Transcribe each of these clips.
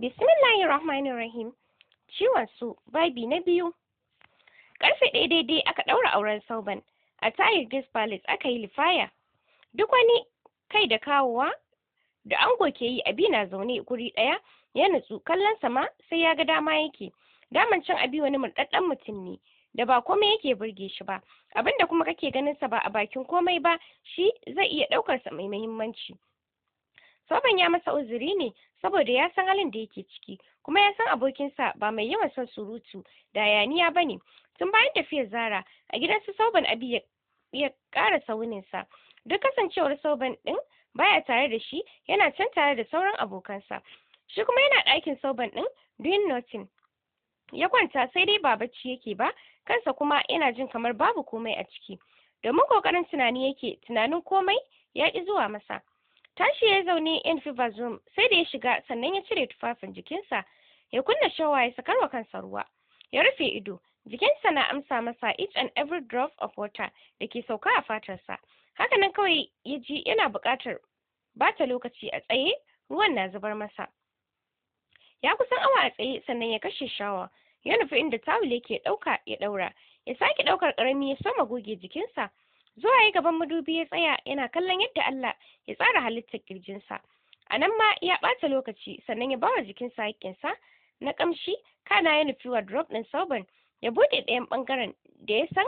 Bismillahirrahmanirrahim. Ciwon su babi na biyu. Karfe ɗaya daidai aka ɗaura auren Sauban. A Tahir Guest Palace aka yi lifaya. Duk wani kai da kawowa da ango ke yi, Abi na zaune guri ɗaya ya nutsu, kallon sama sai ya ga dama yake. Daman can Abi wani murɗaɗɗen mutum ne da ba komai yake burge shi ba. Abinda kuma kake ganin sa ba a bakin komai ba, shi zai iya ɗaukar sa mai muhimmanci. Sauban ya masa uzuri ne saboda ya san halin da yake ciki, kuma ya san abokinsa ba mai yawan son surutu da hayaniya ba ne. Tun bayan tafiyar Zara a gidan su Sauban, Abi ya ƙara sauninsa. Duk kasancewar Sauban ɗin baya tare da shi, yana can tare da sauran abokansa. Shi kuma yana ɗakin Sauban ɗin doing nothing. Ya kwanta sai dai ba bacci yake ba, kansa kuma yana jin kamar babu komai a ciki. Domin ƙoƙarin tunani yake, tunanin komai ya ƙi zuwa masa. Tashi ya zaune in fever room sai da ya shiga, sannan ya cire tufafin jikinsa, ya kunna shawa, ya sakarwa kansa ruwa, ya rufe ido. Jikinsa na amsa masa each and every drop of water da ke sauka a fatarsa. Hakanan kawai ya ji yana buƙatar bata lokaci a tsaye, ruwan na zubar masa. Ya kusan awa a tsaye sannan ya kashe shawa, ya nufi inda tawul yake ɗauka ya ɗaura, ya sake ɗaukar ƙarami ya soma goge jikinsa. Zuwa ya gaban madubi ya tsaya yana kallon yadda Allah ya tsara halittar kirjinsa. A nan ma ya ɓata lokaci, sannan ya bawa jikinsa haƙƙinsa na ƙamshi, kana ya nufi wardrobe ɗin Sauban, ya buɗe ɗayan ɓangaren da ya san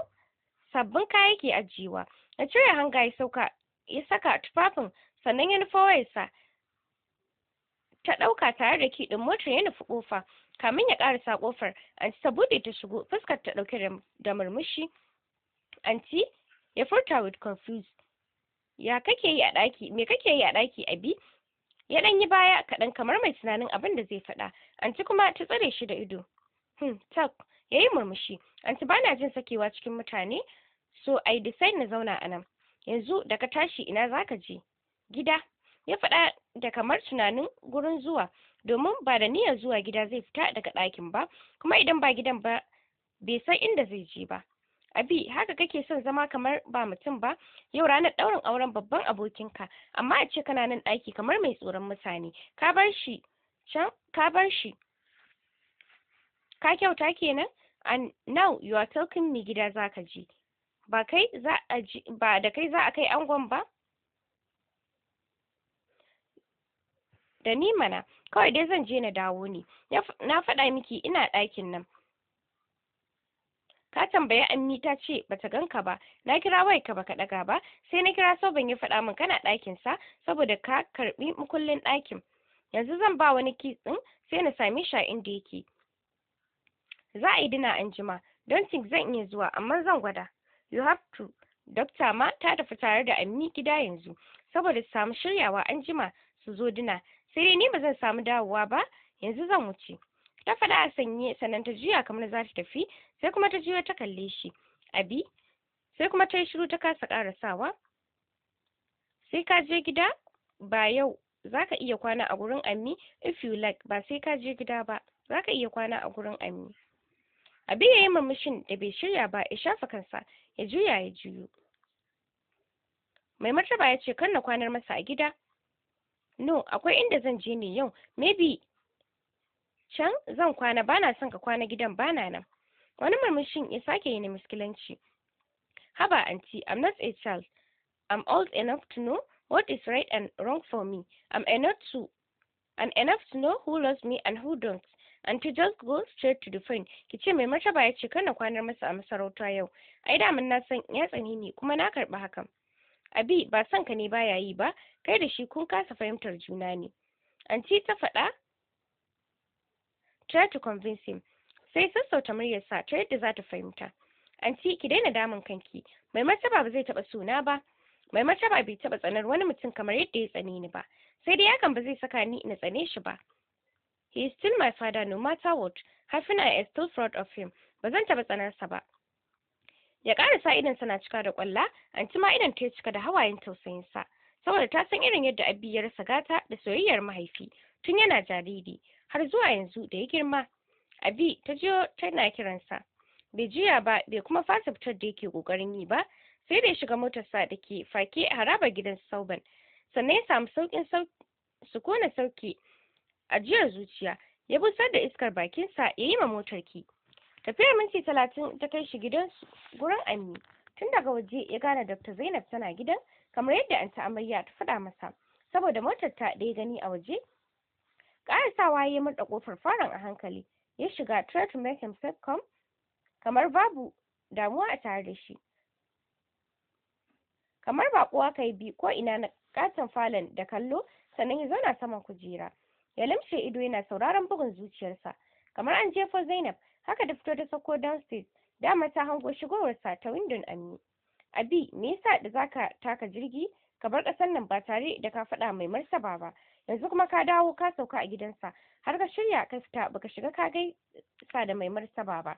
sabbin kaya ke ajiyewa. Ya cire hanga ya saka tufafin, sannan ya nufi wayarsa ta ɗauka tare da kiɗin motar ya nufi ƙofa. Kamin ya ƙarasa ƙofar, anti ta buɗe ta shigo, fuskar ta ɗauke da murmushi. Anti ya furta with confused. Ya kake yi a ɗaki? Me kake yi a ɗaki, Abi? Ya ɗan yi baya kaɗan kamar mai tunanin abin da zai faɗa. Anti kuma ta tsare shi da ido. Tak, ya yi murmushi. Anti bana jin sakewa cikin mutane, so I decide na zauna a nan. Yanzu da ka tashi ina za ka je? Gida. Ya faɗa da kamar tunanin gurin zuwa, domin ba da niyyar zuwa gida zai fita daga ɗakin ba, kuma idan ba gidan ba bai san inda zai je ba. Abi, haka kake son zama kamar ba mutum ba? Yau ranar ɗaurin auren babban abokinka, amma a ce kana nan ɗaki kamar mai tsoron mutane. Ka bar shi can, ka bar shi. Ka kyauta kenan? And now you are talking me gida za ka je. Ba da kai za a kai angon ba? Da ni mana, kawai dai zan je na dawo ne. Na faɗa miki ina ɗakin nan. Ka tambayi Ammi, ta ce bata ganka ba. Na kira wayarka baka ɗaga ba, sai na kira Sauban ya faɗa min kana ɗakin sa saboda ka karɓi mukullin ɗakin. Yanzu zan ba wani key ɗin sai na same shi a inda yake. Za a yi dina anjima. Don't think zan iya zuwa, amma zan gwada. You have to. Dokta ma ta tafi tare da Ammi gida yanzu saboda su samu shiryawa anjima su zo dina. Sai dai ni ba zan samu dawowa ba, yanzu zan wuce. Ta faɗa a sanye, sannan ta juya kamar za ta tafi, sai kuma ta juya ta kalle shi. Abi, sai kuma ta yi shiru ta kasa ƙarasawa. Sai ka je gida? Ba yau. Za ka iya kwana a gurin Ammi if you like. Ba sai ka je gida ba, za ka iya kwana a gurin Ammi. Abi ya yi murmushin da bai shirya ba, ya shafa kansa, ya juya ya juyo. Mai martaba ya ce kar na kwanar masa a gida. No, akwai inda zan je ne yau. Maybe can zan kwana, bana son ka kwana gidan, bana nan. Wani murmushin ya sake yi na miskilanci. Haba anti, I'm not a child. I'm old enough to know what is right and wrong for me. I'm enough to know who loves me and who don't. And to just go straight to the point. Ki ce mai martaba ya ce kana kwanar masa a masarauta yau. Ai daman na san ya tsani ne, kuma na karɓi hakan. Abi, ba son ka ne baya yi ba, kai da shi kun kasa fahimtar juna ne. Anti ta faɗa, try to convince him. Sai sassauta muryarsa ta yadda za ta fahimta. Anti, ki daina damun kanki. Mai martaba ba zai taɓa suna ba. Mai martaba bai taɓa tsanar wani mutum kamar yadda ya tsane ni ba. Sai dai hakan ba zai saka ni na tsane shi ba. He is still my father no matter what. Hafina is still proud of him. Ba zan taɓa tsanarsa ba. Ya ƙarasa idansa na cika da ƙwalla, anti ma idan ta cika da hawayen tausayinsa. Saboda ta san irin yadda Abi ya rasa gata da soyayyar mahaifi tun yana jariri har zuwa yanzu da ya girma. Abi ta jiyo tana kiransa. Bai juya ba, bai kuma fasa fitar da yake ƙoƙarin yi ba, sai da ya shiga motarsa da ke fake a harabar gidan Sauban. Sannan ya samu sauƙin sukuna sauke ajiyar zuciya ya busar da iskar bakinsa ya yi ma motar ki. Tafiyar minti 30 ta kai shi gidan gurin Ammi. Tun daga waje ya gane Dr. Zainab tana gidan kamar yadda anta amarya ta faɗa masa, saboda motar ta da ya gani a waje. Ƙarasawa ya murɗa ƙofar falon a hankali ya shiga, try to make himself calm, kamar babu damuwa a tare da shi. Kamar baƙuwa kai bi ko ina na katon falon da kallo, sannan ya zauna saman kujera ya limshe ido yana sauraron bugun zuciyarsa. Kamar an jefo Zainab haka da fito ta sauko downstairs, dama ta hango shigowarsa ta windon Ammi. Abi, me yasa da zaka taka jirgi ka bar ƙasar nan ba tare da ka faɗa mai martaba ba, yanzu kuma ka dawo ka sauka a gidansa har ka shirya ka fita baka shiga ka gaisa da mai martaba ba.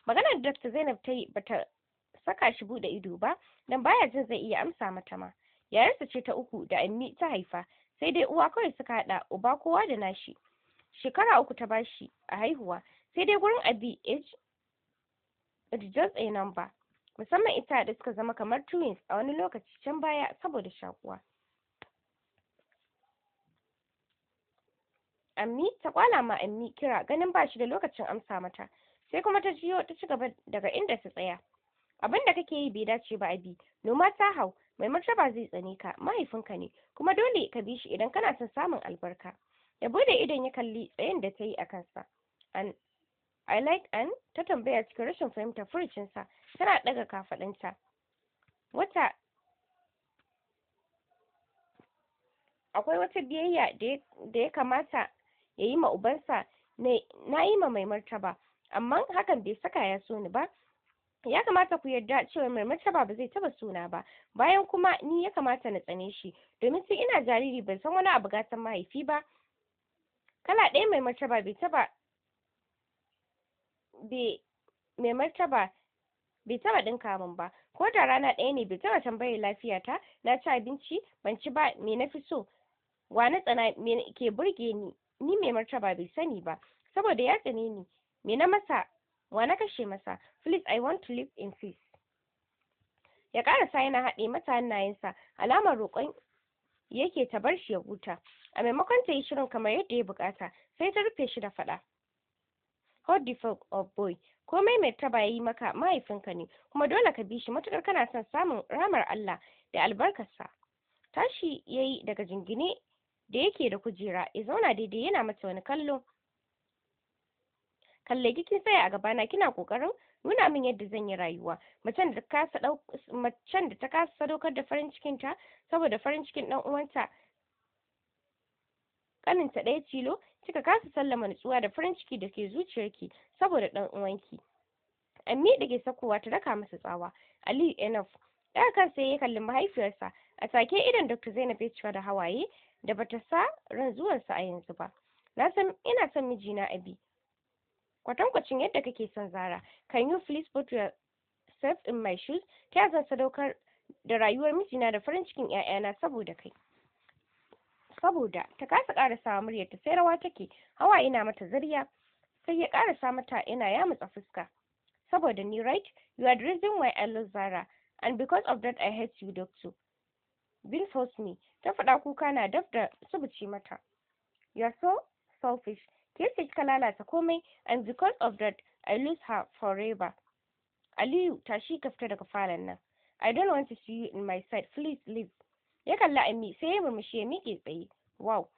Maganar da Dr. Zainab ta yi bata saka shi bude ido ba, dan baya jin zai iya amsa mata ma. Yayarsa ce ta uku da Ammi ta haifa, sai dai uwa kawai suka haɗa, uba kowa da nashi. Shekara 3 ta bashi a haihuwa, sai dai gurin Abi age it's just a number, musamman ita da suka zama kamar twins a wani lokaci can baya saboda shakuwa. Ammi ta kwala ma Ammi kira ganin ba shi da lokacin amsa mata, sai kuma ta jiyo ta ci gaba daga inda ta tsaya. Abin da kake yi bai dace ba Abi, noma ta hau, mai martaba zai tsane ka, mahaifinka ne, kuma dole ka bi shi idan kana son samun albarka. Ya bude idon ya kalli tsayin da ta yi a kansa. An I like an ta tambaya cikin rashin fahimtar furucinsa, tana ɗaga kafaɗinta. Akwai wata biyayya da ya kamata ya yi ma ubansa, na yi ma mai martaba, amma hakan bai saka ya so ni ba. Ya kamata ku yarda cewa mai martaba ba zai taba suna ba, bayan kuma ni ya kamata na tsane shi, domin sai ina jariri ban san wani abu gatan mahaifi ba. Kala ɗaya mai martaba bai taba ɗinka min ba, ko da rana ɗaya ne bai taba tambayar lafiyata, na ci abinci ban ci ba, me na fi so, wa na tsana, me ke burge ni mai martaba bai sani ba, saboda ya tsane ni, me na masa, wa na kashe masa. Please, I want to live in peace. Ya karasa yana haɗe mata hannayensa, alamar roƙon yake ta bar shi ya huta. A maimakon ta yi shirin kamar yadda ya bukata, sai ta rufe shi da faɗa. Hold the fuck up boy, komai mai taba yi maka mahaifinka ne, kuma dole ka bi shi matukar kana son samun ramar Allah da albarkarsa. Tashi yayi daga jingine da yake da kujera, ya zauna daidai yana mata wani kallo. Kalle kin tsaya a gabana kina kokarin nuna min yadda zan yi rayuwa, macen da ta kasa sadaukar da farin cikin ta saboda farin cikin dan uwanta kaninta ɗaya tilo, kika kasa sallama nutsuwa da farin ciki da ke zuciyarki saboda dan uwanki. Ammi da ke sakowa ta daka masa tsawa. Ali enough. Daga kansa ya kalli mahaifiyarsa, a take idan Dr. Zainab ya cika da hawaye da bata sa ran zuwansa a yanzu ba. Na san ina son mijina Abi, kwatankwacin yadda kake son Zara. Can you please put yourself in my shoes? Ta zan sadaukar da rayuwar mijina da farin cikin ƴaƴana saboda kai. Saboda ta kasa ƙarasa muryarta sai rawa take, hawaye na mata zariya, sai ya ƙarasa mata yana yamutsa fuska. Saboda ni, right? You are the reason why I love Zara, and because of that I hate you, doctor. Bill force me. Ta faɗa kuka na dab da subuce mata. You are so selfish. Ke ce kika lalata komai, and because of that I lose her forever. Aliyu, tashi ka fita daga falon nan. I don't want to see you in my sight. Please leave. Ya kalla Ammi sai ya murmushi ya miƙe tsaye. Wow.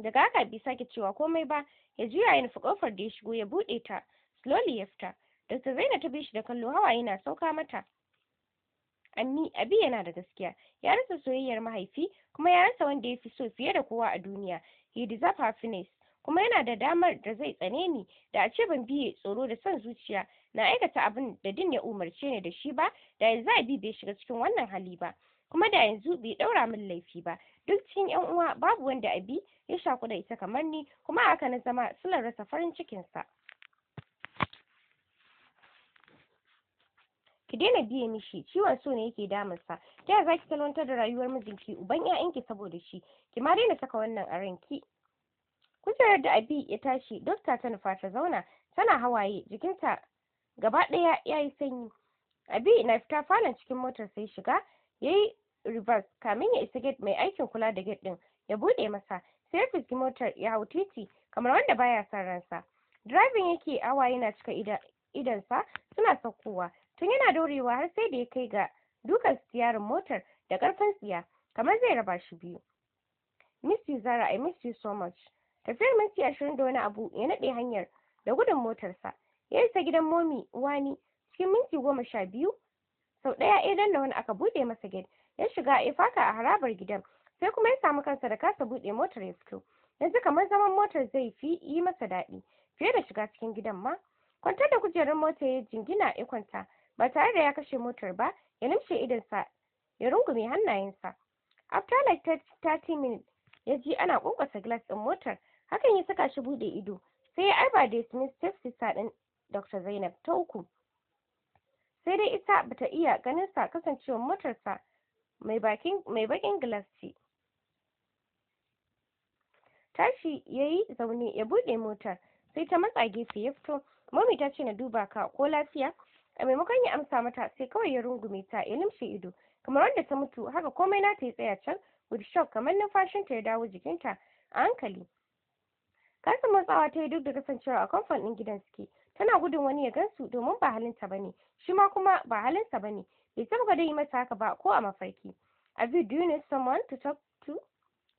Daga haka bai sake cewa komai ba, ya juya ya nufi kofar da ya shigo ya buɗe ta. Slowly ya fita. Dr. Zainab ta bi shi da kallo, hawaye na sauka mata. Ammi, Abi yana da gaskiya. Ya rasa soyayyar mahaifi, kuma ya rasa wanda ya fi so fiye da kowa a duniya. He deserves happiness. Kuma yana da damar da zai tsane ni, da a ce ban biye tsoro da son zuciya na aikata abin da din ya umarce ni da shi ba, da yanzu Abi bai shiga cikin wannan hali ba, kuma da yanzu bai daura min laifi ba. Duk cikin ƴan uwa babu wanda Abi ya shaku da ita kamar ni, kuma haka na zama silar rasa farin cikin sa. Ki daina biye mishi, ciwon so ne yake damunsa. Ta yaya zaki salwantar da rayuwar mijinki, uban ƴaƴanki saboda shi? Ki ma daina saka wannan a ranki. Kujerar da Abi ya tashi, dokta ta nufa ta zauna, tana hawaye, jikinta gaba ɗaya ya yi sanyi. Abi na fita falon cikin motar sai shiga, ya yi reverse kamin ya isa gate mai aikin kula da gate ɗin ya buɗe masa. sai ya fuski motar ya hau titi kamar wanda baya son ransa. Driving yake awa yana cika idonsa suna saukowa tun yana dorewa har sai da ya kai ga dukan stiyarin motar da ƙarfin tsiya kamar zai raba shi biyu. Miss you Zara, I miss you so much. Tafiyar minti 20 da wani abu ya naɗe hanyar da gudun motarsa. Ya isa gidan Momi Wani cikin minti 12. Sau ɗaya ya danna wani aka buɗe masa gate. Ya shiga ya faka a harabar gidan. Sai kuma ya samu kansa da kasa buɗe motar ya fito. Yanzu kamar zaman motar zai fi yi masa daɗi fiye da shiga cikin gidan ma. Kwantar da kujerar motar ya jingina ya kwanta ba tare da ya kashe motar ba, ya limshe idonsa ya rungume hannayensa. After like 30 minutes ya ji ana ƙwanƙwasa glass ɗin motar. Hakan ya saka shi buɗe ido. Sai ya arba da Smith step sister ɗin Dr. Zainab ta uku. Sai dai ita bata iya ganin sa kasancewar motarsa mai bakin glass ce. Tashi yayi zaune ya buɗe motar sai ta matsa gefe ya fito. Mami ta ce na duba ka ko lafiya. A maimakon ya amsa mata sai kawai ya rungume ta ya limshe ido kamar wanda ta mutu. Haka komai nata ya tsaya can with shock kamar numfashinta ya dawo jikinta a hankali. Kasa motsawa ta yi duk da kasancewa a kamfan ɗin gidan suke. Tana gudun wani ya gansu domin ba halinta bane, shi ma kuma ba halinsa bane. Bai taɓa gwada yi mata haka ba ko a mafarki. Azu, do you need someone to talk to?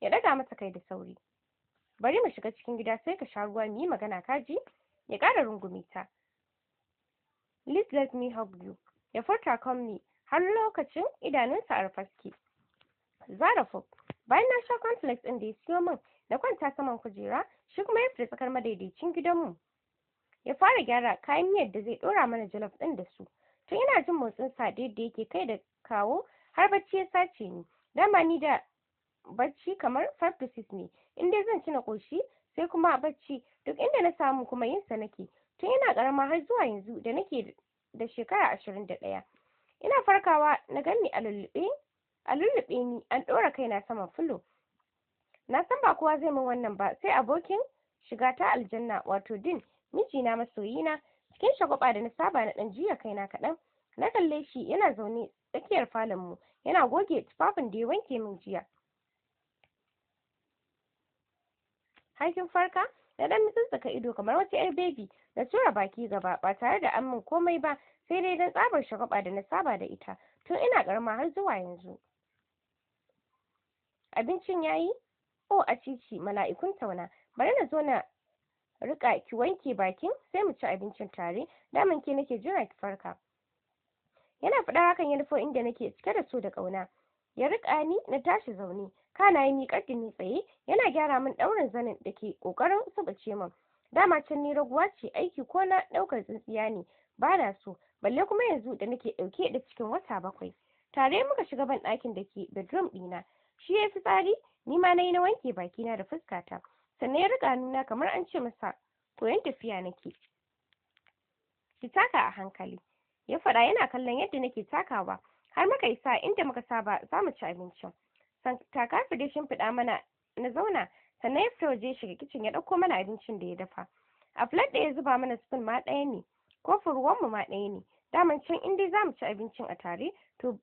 Ya ɗaga mata kai da sauri. Bari mu shiga cikin gida sai ka sha ruwa mu yi magana kaji? Ya ƙara rungume ta. Please let me hug you. Ya furta calmly har lokacin idanunsa a rufe suke. Zara Folk, bayan na sha cornflakes ɗin da ya siyo min na kwanta saman kujera, shi kuma ya fita tsakar madaidaicin gidanmu. Ya fara gyara kayan miyar da zai ɗora mana jollof ɗin da su. Tun ina jin motsin sa da yadda yake kai da kawo har bacci ya sace ni. Dama ni da bacci kamar 5 to 6 ne. In dai zan ci na ƙoshi sai kuma bacci duk inda na samu kuma yin sa nake. Tun ina ƙarama har zuwa yanzu da nake da shekara 21. Ina farkawa na ganni a lullube ni an ɗora kaina saman filo. Na san ba kowa zai min wannan ba sai abokin shiga ta aljanna wato Din, mijina masoyina. Cikin shagwaba da na saba na ɗan juya kaina kaɗan. Na kalle shi yana zaune tsakiyar falon mu yana goge tufafin da ya wanke min jiya. Har kin farka? Na ɗan mitsitsika ido kamar wata 'yar bebi na tura baki gaba ba tare da an min komai ba sai dai don tsabar shagwaba da na saba da ita tun ina ƙarama har zuwa yanzu. Abincin yayi? Oh, a cici mala'ikun tauna. Bari na zo na rika ki wanke bakin sai mu ci abincin tare. Daman ke nake jira ki farka. Yana faɗar hakan ya nufo inda nake cike da so da ƙauna. Ya rika ni na tashi zaune. Kana yi miƙar da ni tsaye yana gyara min ɗaurin zanin da ke ƙoƙarin subuce min. Dama can ni raguwa ce aiki ko na ɗaukar tsintsiya ne ba na so, balle kuma yanzu da nake ɗauke da cikin wata 7. Tare muka shiga ban ɗakin da ke bedroom ɗina. Shi ya fi tsari, ni ma na yi na wanke bakina da fuskata. Sannan ya riƙa nuna kamar an ce masa koyon tafiya nake. Ki taka a hankali. Ya faɗa yana kallon yadda nake takawa. Har muka isa inda muka saba za mu ci abincin. Taka fi dai shimfiɗa mana na zauna. Sannan ya fita waje shiga kicin ya ɗauko mana abincin da ya dafa. A flat ɗaya ya zuba mana spoon ma ɗaya ne. Kofin ruwanmu ma ɗaya ne. Daman can in dai za mu ci abincin a tare to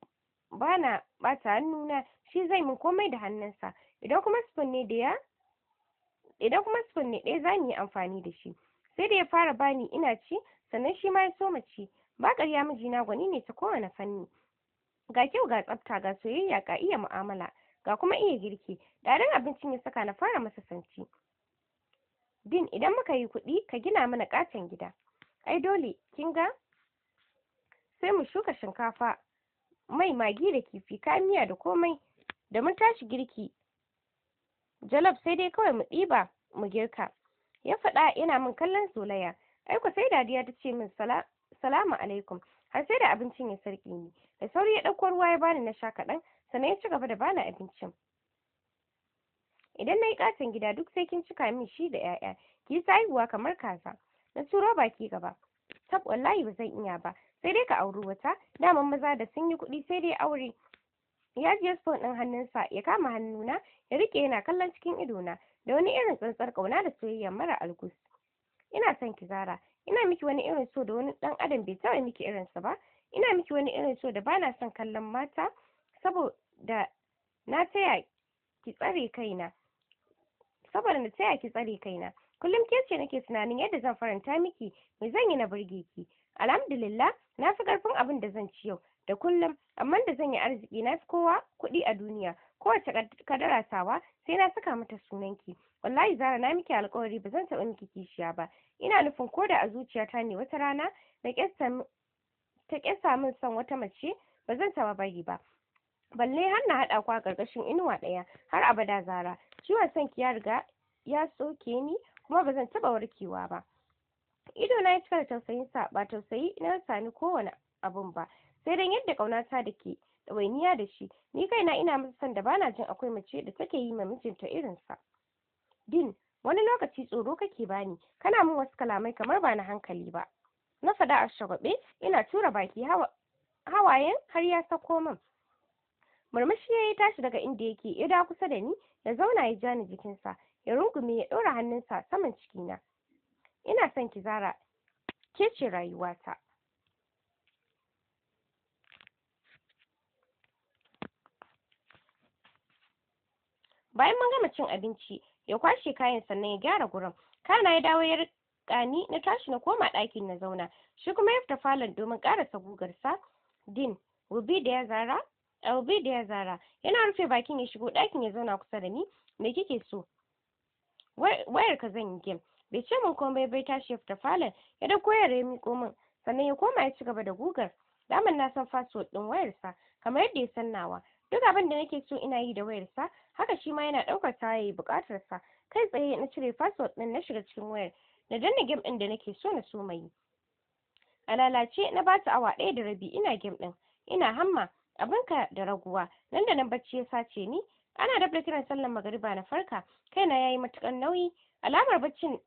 ba na ɓata hannuna, shi zai min komai da hannunsa. Idan kuma spoon ne ɗaya za mu yi amfani da shi. Sai da ya fara bani ina ci sannan shi ma ya soma ci. Ba ƙarya mijina gwani ne ta kowane fanni. Ga kyau ga tsafta ga soyayya ga iya mu'amala ga kuma iya girki. Daɗin abincin ya saka na fara masa santi. Din, idan muka yi kuɗi ka gina mana ƙaton gida. Ai dole kin ga sai mu shuka shinkafa, mai, magi da kifi, kayan miya da komai. Da mun tashi girki jalof sai dai kawai mu ɗiba mu girka. Ya faɗa yana min kallon zolaya. Aiko sai dadiya ta ce min salamu alaikum har sai da abincin ya sarƙe ni. Da sauri ya ɗauko ruwa ya bani na sha kaɗan sannan ya ci gaba da bani abincin. Idan na yi ƙaton gida duk sai kin cika min shi da 'ya'ya. Ki yi haihuwa kamar kaza. Na turo baki gaba. Tab wallahi ba zan iya ba. Sai dai ka auri wata. Daman maza da sun yi kuɗi sai dai aure. Ya ji spoon ɗin hannunsa ya kama hannuna ya riƙe yana kallon cikin idona da wani irin tsantsar ƙauna da soyayya mara algus. Ina son ki Zara. Ina miki wani irin so da wani ɗan adam bai taɓa miki irinsa ba. Ina miki wani irin so da bana son kallon mata saboda na taya ki tsare kaina saboda na taya ki tsare kaina. Kullum ke ce nake tunanin yadda zan faranta miki, me zan yi na burge ki. Alhamdulillah, na fi ƙarfin abin da zan ci yau da kullum, amma da zan yi arziki na fi kowa kuɗi a duniya. Kowace kadara tawa sai na saka mata sunanki. Wallahi Zara, na miki alƙawari ba zan taɓa miki kishiya ba. Ina nufin ko da a zuciyata ne wata rana ta ƙyasta min son wata mace, ba zan taɓa bari ba. Balle har na haɗa ku a ƙarƙashin inuwa ɗaya har abada Zara. Ciwon son ki ya riga ya soke ni kuma ba zan taɓa warkewa ba. Ido na ya cika da tausayin sa, ba tausayi na sani kowane abun ba, sai dan yadda ƙaunata da ke ɗawainiya da shi. Ni kaina ina masa son da bana jin akwai mace da take yi ma mijinta irin sa. Din, wani lokaci tsoro kake bani, kana min wasu kalamai kamar ba na hankali ba. Na faɗa a shagwaɓe, ina tura baki, hawayen har ya sako min. Murmushi ya tashi daga inda yake, ya dawo kusa da ni, ya zauna ya ja ni jikinsa, ya rungume, ya ɗora hannunsa saman cikina. Ina son ki Zara, ke ce rayuwata. Bayan mun gama cin abinci, ya kwashe kayan sannan ya gyara gurin. Kana ya dawo ya riƙa ni, na tashi na koma ɗakin na zauna. Shi kuma ya fita falon domin ƙarasa gugarsa. Din, Rubi da ya Zara, yana rufe bakin ya shigo ɗakin ya zauna kusa da ni. Me kike so? Wayar ka zan yi game. Bai ce min komai bai tashi ya fita falon, ya dauko wayar ya miƙo min, sannan ya koma ya ci gaba da gugar. Daman na san password ɗin wayarsa kamar yadda ya san nawa. Duk abin da nake so ina yi da wayarsa, haka shi ma yana ɗaukar ta yayi buƙatar sa. Kai tsaye na cire password ɗin na shiga cikin wayar, na danna game ɗin da nake so na so yi. A lalace na bata awa 1 da rabi ina game ɗin, ina hamma abinka da raguwa. Nan da nan bacci ya sace ni. Ana dabda kiran sallar magariba na farka, kaina yayi matukan nauyi, alamar baccin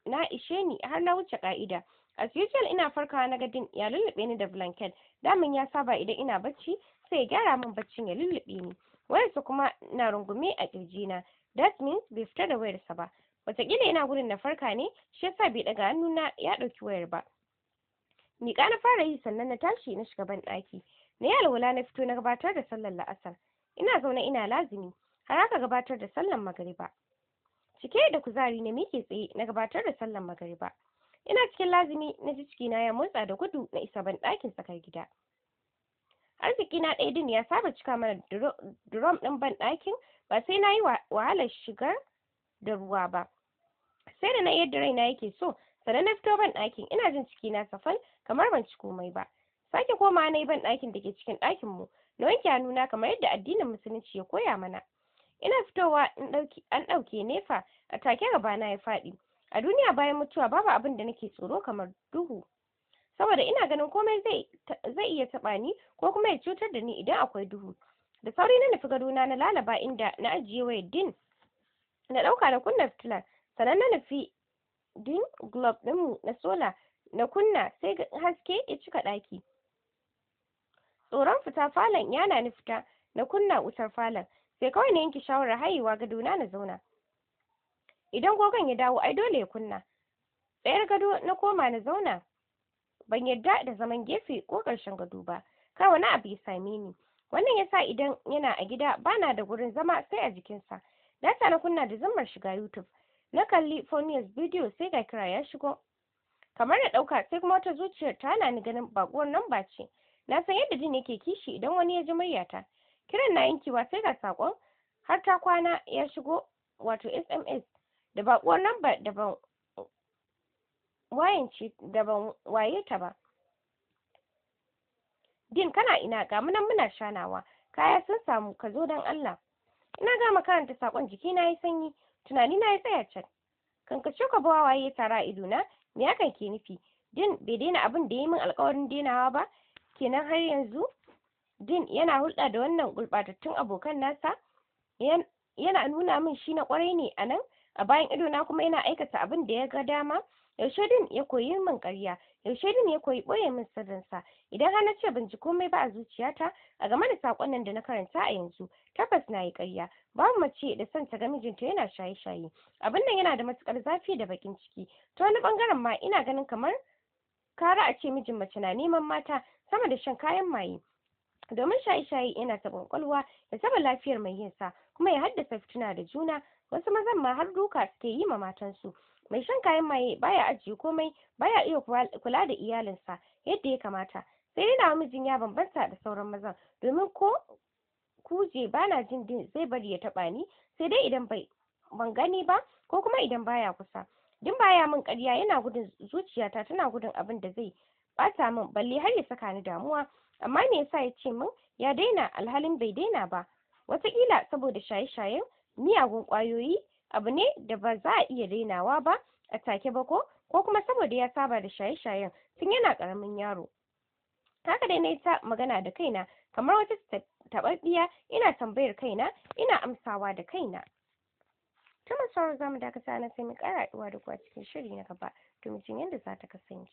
na ishe ni har na wuce ka'ida. As usual ina farkawa na Din ya lullube ni da blanket. Damin ya saba idan ina bacci sai ya gyara min baccin ya lullube ni. Wayarsa kuma na rungume a kirjina. That means bai fita da wayarsa ba. Wataƙila yana gudun na farka ne, shi yasa bai daga hannuna ya ɗauki wayar ba. Miƙa na fara yi sannan na tashi na shiga ban ɗaki. Na yi alwala na fito na gabatar da sallar la'asar. Ina zaune ina lazimi har aka gabatar da sallar magariba. Cike da kuzari na miƙe tsaye na gabatar da sallar magariba. Ina cikin lazimi na ji cikina ya motsa da gudu na isa ban ɗakin tsakar gida. Arziki na ɗaya Din ya saba cika mana drum ɗin ban ɗakin, ba sai na yi wahalar shigar da ruwa ba. Sai da na yadda raina yake so, sannan na fito ban ɗakin ina jin cikina safal kamar ban ci komai ba. Sake komawa na yi ban ɗakin da ke cikin ɗakin mu, na wanke hannuna kamar yadda addinin musulunci ya koya mana. Ina fitowa an ɗauke nefa, a take gabana ya faɗi. A duniya bayan mutuwa babu abin da nake tsoro kamar duhu, saboda ina ganin komai zai iya taɓa ni ko kuma ya cutar da ni idan akwai duhu. Da sauri na nufi gadona na lalaba inda na ajiye wayar Din, na ɗauka na kunna fitilar, sannan na nufi Din globe ɗinmu na sola na kunna, sai haske ya cika ɗaki. Tsoron fita falon yana ni fita, na kunna wutar falon, sai kawai na yanke shawarar hayewa gadona na zauna. Idan gogon ya dawo ai dole ya kunna. Tsayar gado na koma na zauna, ban yadda da zaman gefe ko ƙarshen gado ba, kar wani abu ya same ni. Wannan yasa idan yana a gida bana da gurin zama sai a jikinsa. Data na kunna da zammar shiga YouTube. Na kalli Funniest video sai ga kira ya shigo. Kamar na ɗauka sai kuma wata zuciyar ta hana ni ganin baƙuwar namba ce. Na san yadda Din yake kishi idan wani ya ji muryata. Kiran na yankewa sai ga saƙon har ta kwana ya shigo, wato SMS da baƙuwar namba da ban waye ta ba. Din, kana ina? Ga munan muna shanawa, kaya sun samu, ka zo don Allah. Ina gama karanta saƙon jikina ya sanyi, tunani na ya tsaya can. Kankace ka bawa waye ya tara a idona, me hakan ke nufi? Din bai daina abin da ya yi min alƙawarin dainawa ba kenan har yanzu? Din yana hulɗa da wannan gurɓatattun abokan nasa, yana nuna min shi na ƙwarai ne a nan, a bayan idona kuma yana aikata abin da ya ga dama. Yaushe Din ya koyi min ƙarya? Yaushe Din ya koyi ɓoye min sirrinsa? Idan har na ce ban ji komai ba a zuciyata a game da saƙon nan da na karanta a yanzu, tabbas na yi ƙarya. Babu mace da son ta ga mijinta yana shaye-shaye. Abin nan yana da matuƙar zafi da baƙin ciki. Ta wani ɓangaren ma ina ganin kamar kara a ce mijin mace na neman mata sama da shan kayan maye. Domin shaye-shaye yana taɓa ƙwaƙwalwa, ya taɓa lafiyar mai yinsa, kuma ya haddasa fitina da juna. wasu mazan ma har duka suke yi ma matansu. Mai shan kayan maye baya ajiye komai, baya iya kula da iyalinsa yadda ya kamata. Sai dai nawa mijin ya bambanta da sauran mazan, domin ko kuje bana jin zai bari ya taɓa ni, sai dai idan ban gani ba ko kuma idan baya kusa. Din baya min ƙarya, yana gudun zuciyata tana gudun abin da zai ɓata min, balle har ya saka ni damuwa. Amma me yasa ya ce min ya daina alhalin bai daina ba? Wataƙila saboda shaye-shayen miyagun ƙwayoyi abu ne da ba za a iya dainawa ba a take ba, ko kuma saboda ya saba da shaye-shayen tun yana ƙaramin yaro. Haka dai na yi ta magana da kaina kamar wata taɓaɓɓiya, ina tambayar kaina, ina amsawa da kaina. Ta masu zamu dakata na sai mu ƙara haɗuwa da ku a cikin shiri na gaba domin jin yadda za ta kasance.